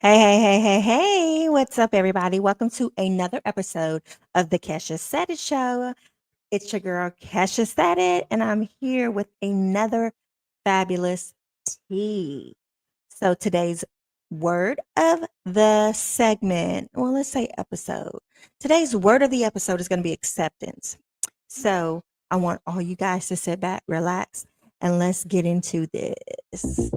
Hey, what's up, everybody? Welcome to another episode of the Kesha Said It Show. It's your girl, Kesha Said It, and I'm here with another fabulous tea. So, today's word of the segment, well, let's say episode. Today's word of the episode is going to be acceptance. So, I want all you guys to sit back, relax, and let's get into this.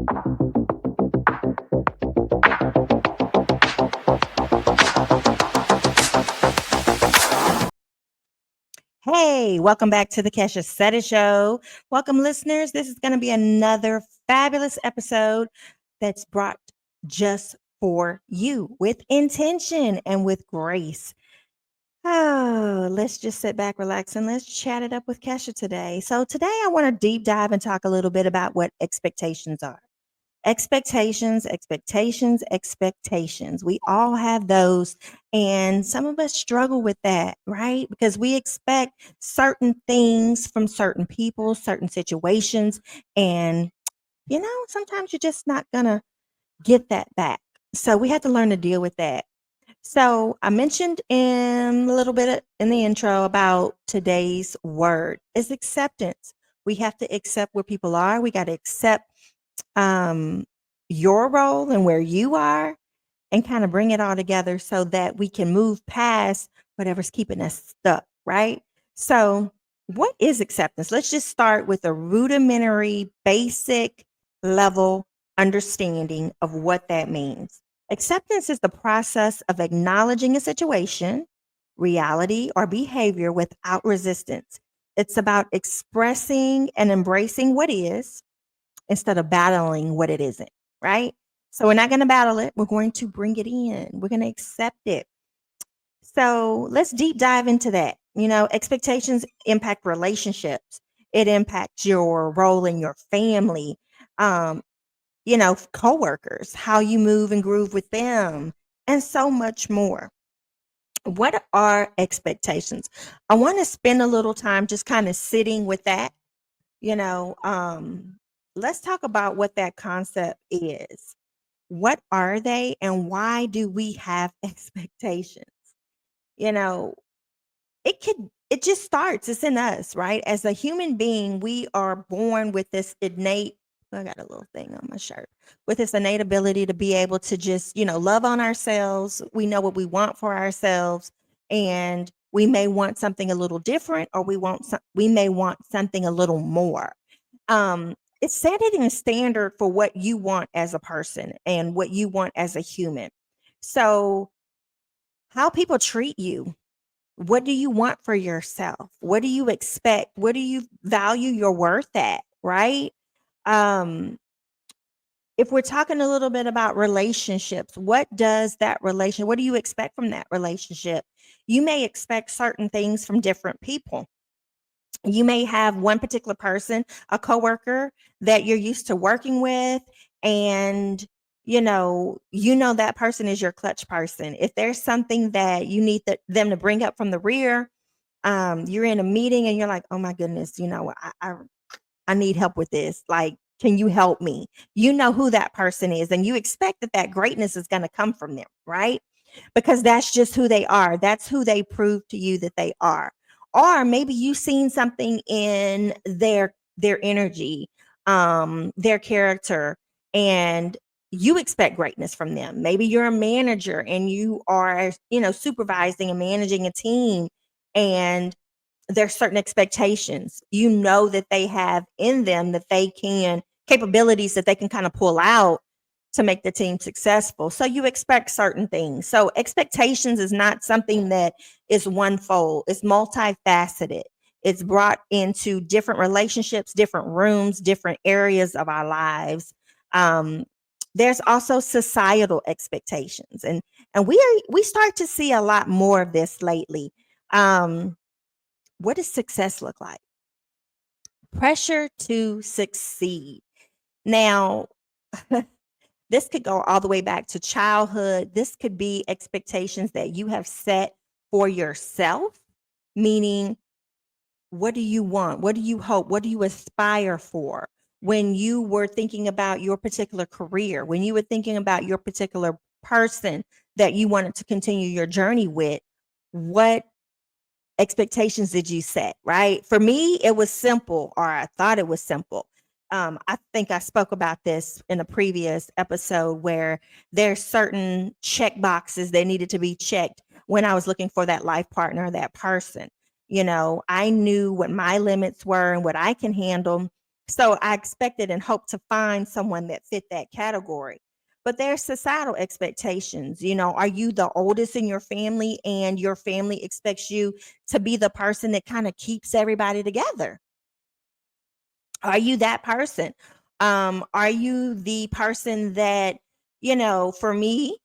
Hey, welcome back to the Kesha Said It Show. Welcome, listeners. This is going to be another fabulous episode that's brought just for you with intention and with grace. Oh, let's just sit back, relax, and let's chat it up with Kesha today. So, today I want to deep dive and talk a little bit about what expectations are. Expectations. We all have those. And some of us struggle with that, right? Because we expect certain things from certain people, certain situations. And, sometimes you're just not going to get that back. So we have to learn to deal with that. So I mentioned in a little bit in the intro about today's word is acceptance. We have to accept where people are. We got to accept um, your role and where you are and kind of bring it all together so that we can move past whatever's keeping us stuck, right? So, what is acceptance? Let's just start with a rudimentary, basic level understanding of what that means. Acceptance is the process of acknowledging a situation, reality, or behavior without resistance. It's about expressing and embracing what is instead of battling what it isn't, right? So we're not going to battle it. We're going to bring it in. We're going to accept it. So let's deep dive into that. Expectations impact relationships. It impacts your role in your family, coworkers, how you move and groove with them, and so much more. What are expectations? I want to spend a little time just kind of sitting with that you know, um, let's talk about what that concept is. What are they and why do we have expectations? You know, it just starts, it's in us, right? As a human being, we are born with this innate I got a little thing on my shirt. With this innate ability to be able to just, love on ourselves. We know what we want for ourselves and we may want something a little different or we may want something a little more. It's setting a standard for what you want as a person and what you want as a human. So, how people treat you, what do you want for yourself? What do you expect? What do you value your worth at? Right? Um, if we're talking a little bit about relationships, what do you expect from that relationship? You may expect certain things from different people. You may have one particular person, a coworker that you're used to working with, and that person is your clutch person. If there's something that you need them to bring up from the rear, you're in a meeting and you're like, oh my goodness, I need help with this. Like, can you help me? You know who that person is, and you expect that greatness is going to come from them, right? Because that's just who they are. That's who they prove to you that they are. Or maybe you've seen something in their energy, their character, and you expect greatness from them. Maybe you're a manager and you are, supervising and managing a team, and there's certain expectations that they have in them that they can capabilities that they can kind of pull out to make the team successful. So you expect certain things. So expectations is not something that is one fold. It's multifaceted. It's brought into different relationships, different rooms, different areas of our lives. Um, there's also societal expectations, and we start to see a lot more of this lately. What does success look like? Pressure to succeed. Now, this could go all the way back to childhood. This could be expectations that you have set for yourself, meaning, what do you want? What do you hope? What do you aspire for? When you were thinking about your particular career, when you were thinking about your particular person that you wanted to continue your journey with, what expectations did you set, right? For me, it was simple, or I thought it was simple. I think I spoke about this in a previous episode where there's certain check boxes that needed to be checked when I was looking for that life partner, that person. I knew what my limits were and what I can handle. So I expected and hoped to find someone that fit that category. But there's societal expectations. Are you the oldest in your family and your family expects you to be the person that kind of keeps everybody together? Are you that person? Are you the person that, for me,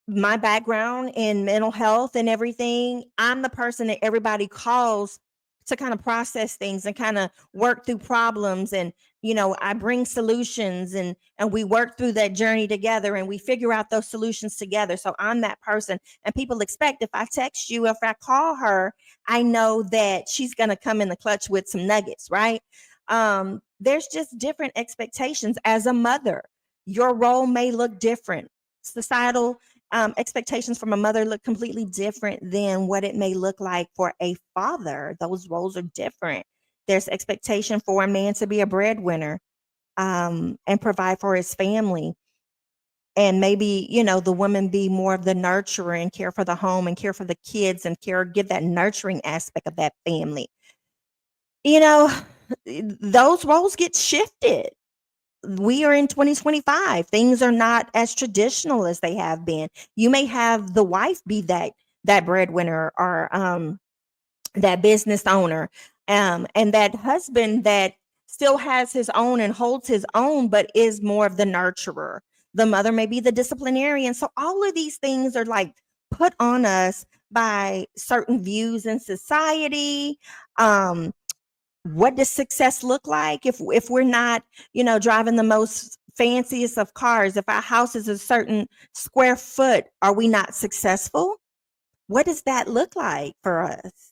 my background in mental health and everything, I'm the person that everybody calls to kind of process things and kind of work through problems. And, I bring solutions, and we work through that journey together and we figure out those solutions together. So I'm that person. And people expect if I text you, if I call her, I know that she's going to come in the clutch with some nuggets, right? There's just different expectations as a mother. Your role may look different. Societal expectations from a mother look completely different than what it may look like for a father. Those roles are different. There's expectation for a man to be a breadwinner, and provide for his family. And maybe, the woman be more of the nurturer and care for the home and care for the kids and give that nurturing aspect of that family. You know, those roles get shifted. We are in 2025. Things are not as traditional as they have been. You may have the wife be that breadwinner, or that business owner, and that husband that still has his own and holds his own, but is more of the nurturer. The mother may be the disciplinarian. So all of these things are like put on us by certain views in society. What does success look like if we're not, driving the most fanciest of cars? If our house is a certain square foot, are we not successful? What does that look like for us?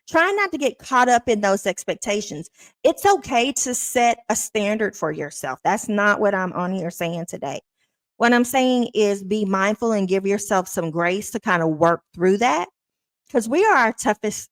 Try not to get caught up in those expectations. It's okay to set a standard for yourself. That's not what I'm on here saying today. What I'm saying is be mindful and give yourself some grace to kind of work through that, because we are our toughest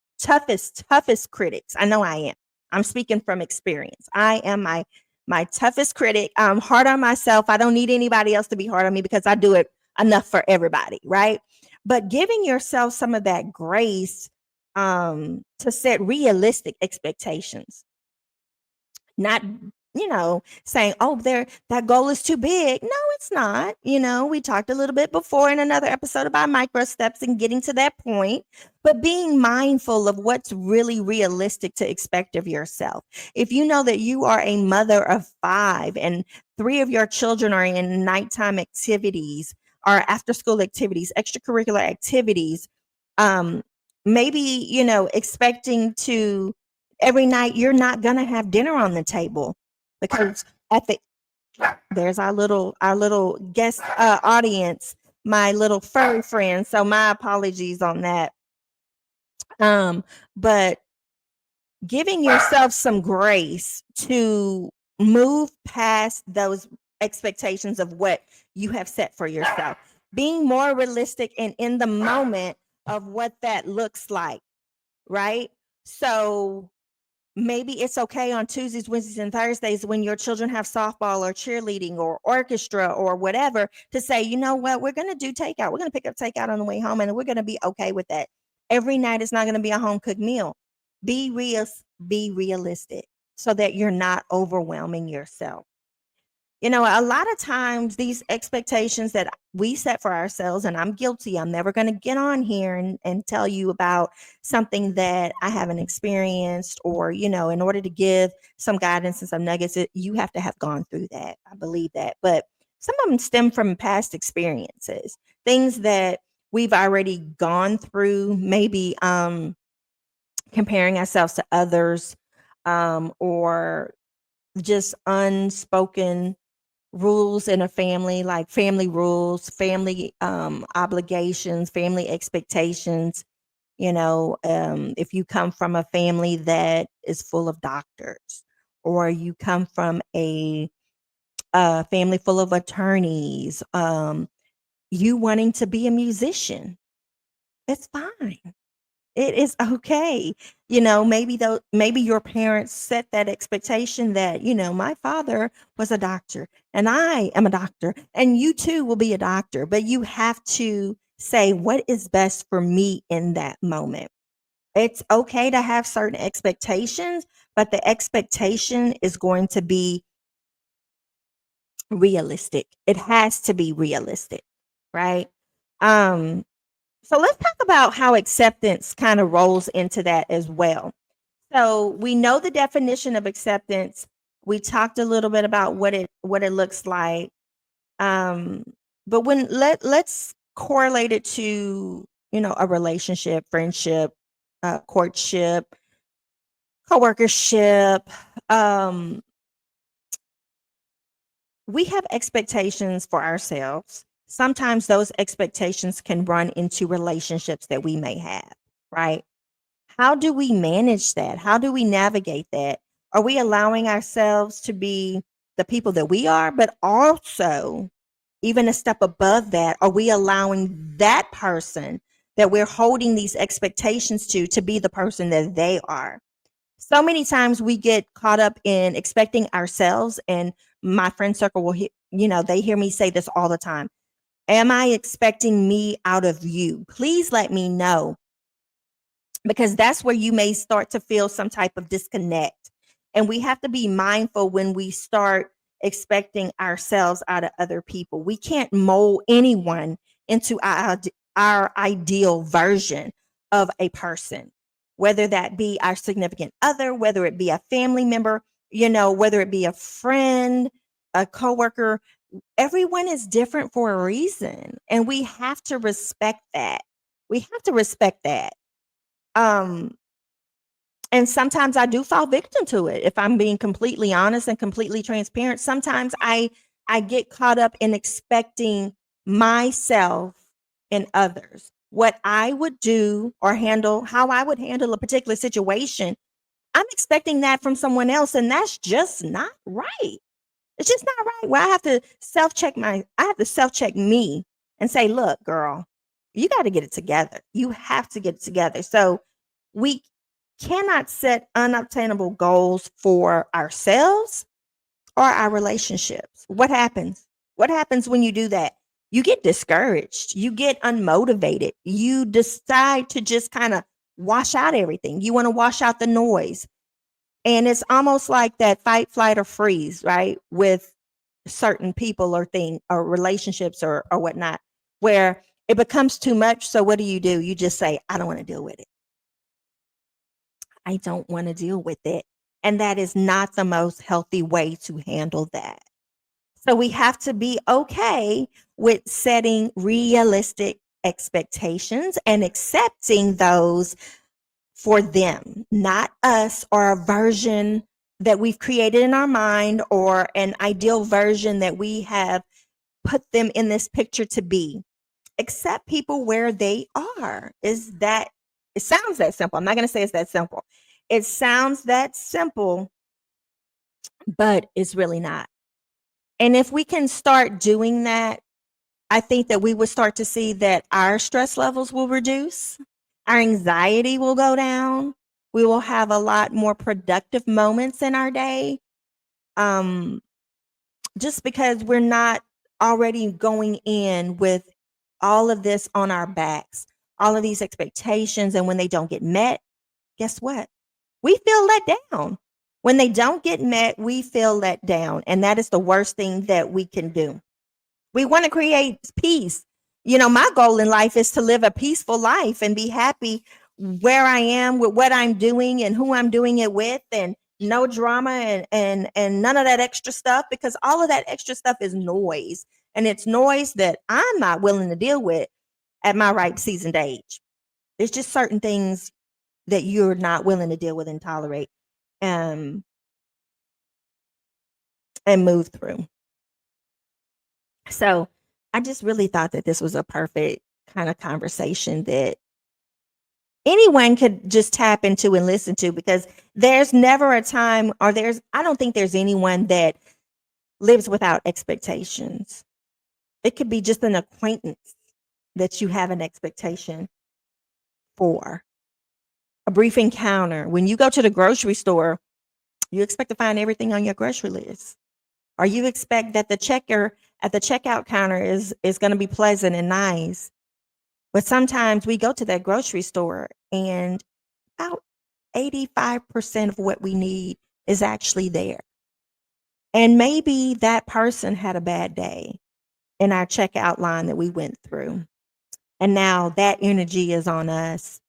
critics. I know I am. I'm speaking from experience. I am my toughest critic. I'm hard on myself. I don't need anybody else to be hard on me because I do it enough for everybody, right? But giving yourself some of that grace, to set realistic expectations, not, saying, oh, that goal is too big. No, it's not. We talked a little bit before in another episode about micro steps and getting to that point, but being mindful of what's really realistic to expect of yourself. If you know that you are a mother of 5 and 3 of your children are in nighttime activities or after school activities, extracurricular activities, um, maybe, expecting to every night you're not going to have dinner on the table, because at the there's our little guest audience, my little furry friend. So my apologies on that. But giving yourself some grace to move past those expectations of what you have set for yourself, being more realistic and in the moment of what that looks like, right? So maybe it's okay on Tuesdays, Wednesdays, and Thursdays when your children have softball or cheerleading or orchestra or whatever, to say, you know what, we're going to do takeout. We're going to pick up takeout on the way home, and we're going to be okay with that. Every night is not going to be a home cooked meal. Be real, be realistic so that you're not overwhelming yourself. A lot of times these expectations that we set for ourselves, and I'm guilty, I'm never going to get on here and tell you about something that I haven't experienced, or, in order to give some guidance and some nuggets, you have to have gone through that. I believe that. But some of them stem from past experiences, things that we've already gone through, maybe comparing ourselves to others, or just unspoken rules in a family, like family rules, family obligations, family expectations. If you come from a family that is full of doctors, or you come from a family full of attorneys, you wanting to be a musician. It's fine. It is okay. Maybe though, maybe your parents set that expectation that, my father was a doctor and I am a doctor and you too will be a doctor, but you have to say what is best for me in that moment. It's okay to have certain expectations, but the expectation is going to be realistic. It has to be realistic, right? Um, so let's talk about how acceptance kind of rolls into that as well. So we know the definition of acceptance. We talked a little bit about what it looks like. Um, but let's correlate it to, a relationship, friendship, courtship, coworkership. Um, we have expectations for ourselves. Sometimes those expectations can run into relationships that we may have, right? How do we manage that? How do we navigate that? Are we allowing ourselves to be the people that we are, but also even a step above that, are we allowing that person that we're holding these expectations to be the person that they are? So many times we get caught up in expecting ourselves, and my friend circle will they hear me say this all the time. Am I expecting me out of you? Please let me know, because that's where you may start to feel some type of disconnect. And we have to be mindful when we start expecting ourselves out of other people. We can't mold anyone into our ideal version of a person, whether that be our significant other, whether it be a family member, whether it be a friend, a coworker. Everyone is different for a reason, and we have to respect that. We have to respect that. Um, and sometimes I do fall victim to it. If I'm being completely honest and completely transparent, sometimes I get caught up in expecting myself and others. What I would do or handle, how I would handle a particular situation, I'm expecting that from someone else, and that's just not right. It's just not right. Well, I have to self-check me and say, look, girl, you got to get it together. You have to get it together. So we cannot set unobtainable goals for ourselves or our relationships. What happens? What happens when you do that? You get discouraged. You get unmotivated. You decide to just kind of wash out everything. You want to wash out the noise. And it's almost like that fight, flight, or freeze, right? With certain people or thing or relationships or whatnot, where it becomes too much. So what do? You just say, I don't want to deal with it. I don't want to deal with it. And that is not the most healthy way to handle that. So we have to be okay with setting realistic expectations and accepting those for them, not us or a version that we've created in our mind or an ideal version that we have put them in this picture to be. Accept people where they are. It sounds that simple. I'm not going to say it's that simple. It sounds that simple, but it's really not. And if we can start doing that, I think that we will start to see that our stress levels will reduce, our anxiety will go down, we will have a lot more productive moments in our day. Um, just because we're not already going in with all of this on our backs, all of these expectations, and when they don't get met, guess what? We feel let down. When they don't get met, we feel let down. And that is the worst thing that we can do. We want to create peace. My goal in life is to live a peaceful life and be happy where I am with what I'm doing and who I'm doing it with, and no drama and none of that extra stuff, because all of that extra stuff is noise, and it's noise that I'm not willing to deal with at my ripe seasoned age. There's just certain things that you're not willing to deal with and tolerate, um, and move through. So I just really thought that this was a perfect kind of conversation that anyone could just tap into and listen to, because there's never a time, or I don't think there's anyone that lives without expectations. It could be just an acquaintance that you have an expectation for, a brief encounter. When you go to the grocery store, you expect to find everything on your grocery list, or you expect that the checker at the checkout counter is going to be pleasant and nice. But sometimes we go to that grocery store and about 85% of what we need is actually there. And maybe that person had a bad day in our checkout line that we went through. And now that energy is on us.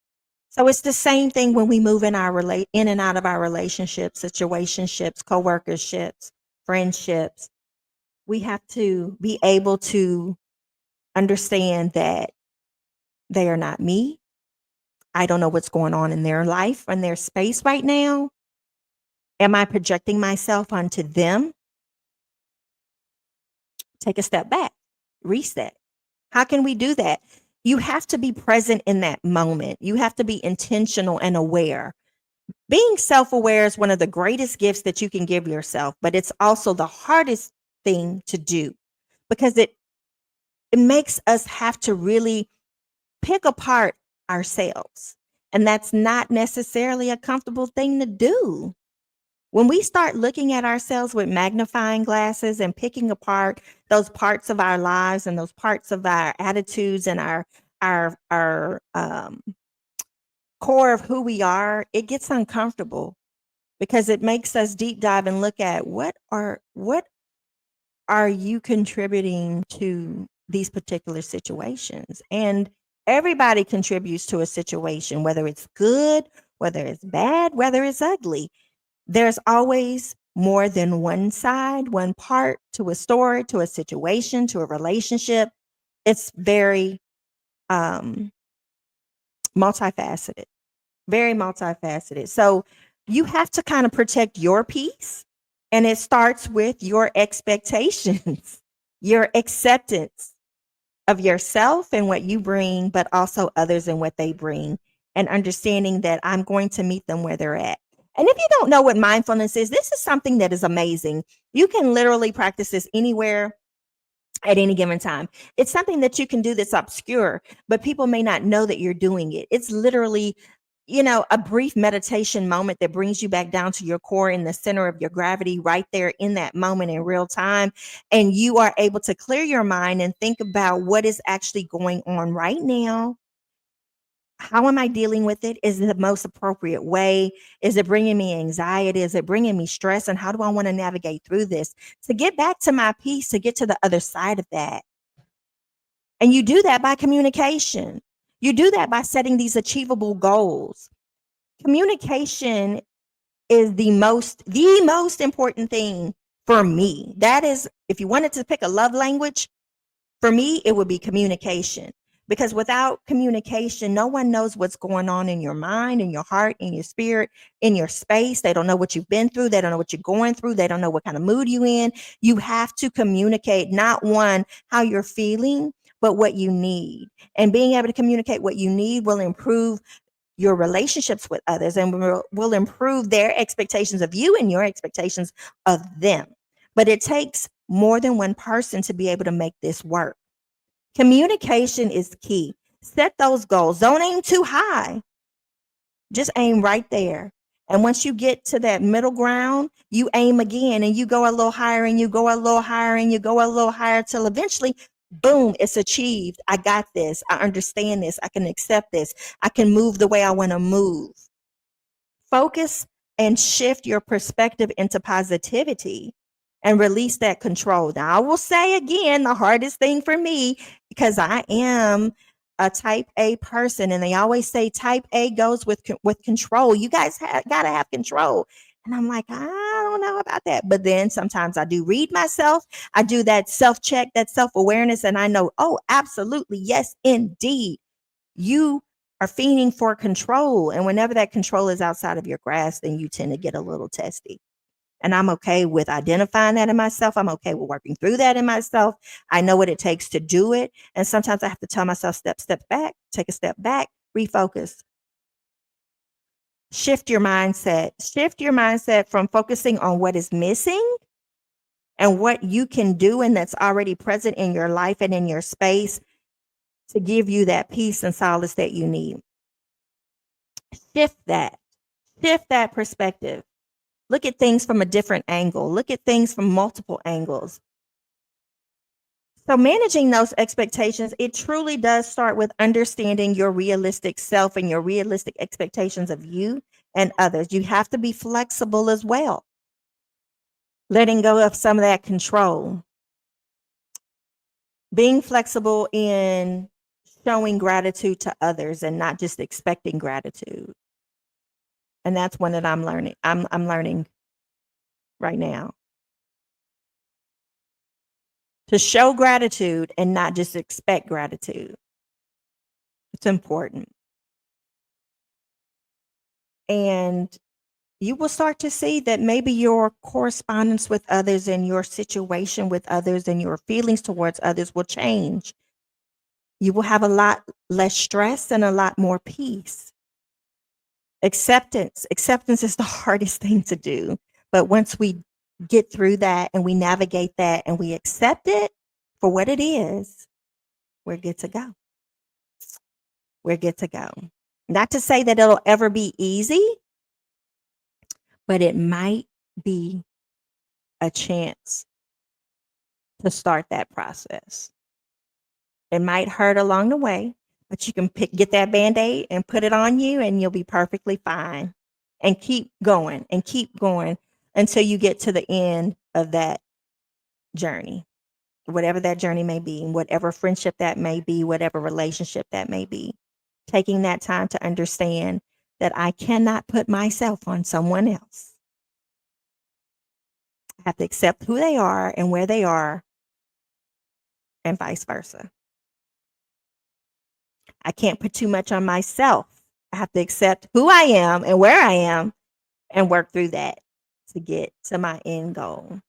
So it's the same thing when we move in and out of our relationships, situationships, coworkerships, friendships. We have to be able to understand that they are not me. I don't know what's going on in their life and their space right now. Am I projecting myself onto them? Take a step back, reset. How can we do that? You have to be present in that moment. You have to be intentional and aware. Being self aware is one of the greatest gifts that you can give yourself, but it's also the hardest thing to do because it makes us have to really pick apart ourselves. And that's not necessarily a comfortable thing to do. When we start looking at ourselves with magnifying glasses and picking apart those parts of our lives and those parts of our attitudes and our core of who we are, it gets uncomfortable because it makes us deep dive and look at what are you contributing to these particular situations? And everybody contributes to a situation, whether it's good, whether it's bad, whether it's ugly. There's always more than one side, one part to a story, to a situation, to a relationship. It's very um, multifaceted, very multifaceted. So you have to kind of protect your peace. And it starts with your expectations, your acceptance of yourself and what you bring, but also others and what they bring, and understanding that I'm going to meet them where they're at. And if you don't know what mindfulness is, this is something that is amazing. You can literally practice this anywhere at any given time. It's something that you can do that's obscure, but people may not know that you're doing it. It's literally, a brief meditation moment that brings you back down to your core in the center of your gravity right there in that moment in real time. And you are able to clear your mind and think about what is actually going on right now. How am I dealing with it? Is it the most appropriate way? Is it bringing me anxiety? Is it bringing me stress? And how do I want to navigate through this to get back to my peace, to get to the other side of that? And you do that by communication. You do that by setting these achievable goals. Communication is the most important thing for me. That is, if you wanted to pick a love language, for me, it would be communication. Because without communication, no one knows what's going on in your mind, in your heart, in your spirit, in your space. They don't know what you've been through. They don't know what you're going through. They don't know what kind of mood you're in. You have to communicate, not one, how you're feeling, but what you need. And being able to communicate what you need will improve your relationships with others and will improve their expectations of you and your expectations of them. But it takes more than one person to be able to make this work. Communication is key. Set those goals. Don't aim too high. Just aim right there. And once you get to that middle ground, you aim again and you go a little higher and you go a little higher and you go a little higher till eventually, boom, it's achieved. I got this. I understand this. I can accept this. I can move the way I want to move. Focus and shift your perspective into positivity and release that control. Now, I will say again, the hardest thing for me, because I am a type A person, and they always say type A goes with control. You guys got to have control. And I'm like, I don't know about that. But then sometimes I do read myself. I do that self check, that self awareness, and I know, oh, absolutely. Yes, indeed. You are fiending for control. And whenever that control is outside of your grasp, then you tend to get a little testy. And I'm okay with identifying that in myself. I'm okay with working through that in myself. I know what it takes to do it. And sometimes I have to tell myself, step back, take a step back, refocus. Shift your mindset. Shift your mindset from focusing on what is missing and what you can do and that's already present in your life and in your space to give you that peace and solace that you need. Shift that. Shift that perspective. Look at things from a different angle. Look at things from multiple angles. So managing those expectations, it truly does start with understanding your realistic self and your realistic expectations of you and others. You have to be flexible as well, letting go of some of that control, being flexible in showing gratitude to others and not just expecting gratitude. And that's one that I'm learning. I'm learning right now to show gratitude and not just expect gratitude. It's important. And you will start to see that maybe your correspondence with others and your situation with others and your feelings towards others will change. You will have a lot less stress and a lot more peace. Acceptance is the hardest thing to do. But once we get through that and we navigate that and we accept it for what it is, we're good to go. We're good to go. Not to say that it'll ever be easy, but it might be a chance to start that process. It might hurt along the way, but you can get that Band-Aid and put it on you and you'll be perfectly fine. And keep going until you get to the end of that journey, whatever that journey may be, whatever friendship that may be, whatever relationship that may be. Taking that time to understand that I cannot put myself on someone else. I have to accept who they are and where they are, and vice versa. I can't put too much on myself. I have to accept who I am and where I am and work through that to get to my end goal.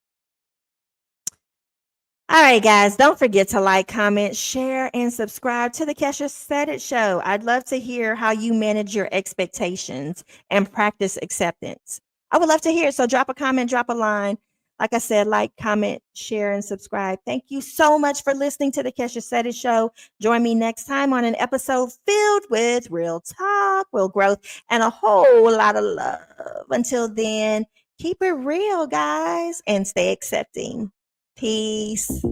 All right, guys, don't forget to like, comment, share, and subscribe to the Kesha Said It Show. I'd love to hear how you manage your expectations and practice acceptance. I would love to hear it. So drop a comment, drop a line. Like I said, like, comment, share, and subscribe. Thank you so much for listening to the Kesha Said It Show. Join me next time on an episode filled with real talk, real growth, and a whole lot of love. Until then, keep it real, guys, and stay accepting. Peace.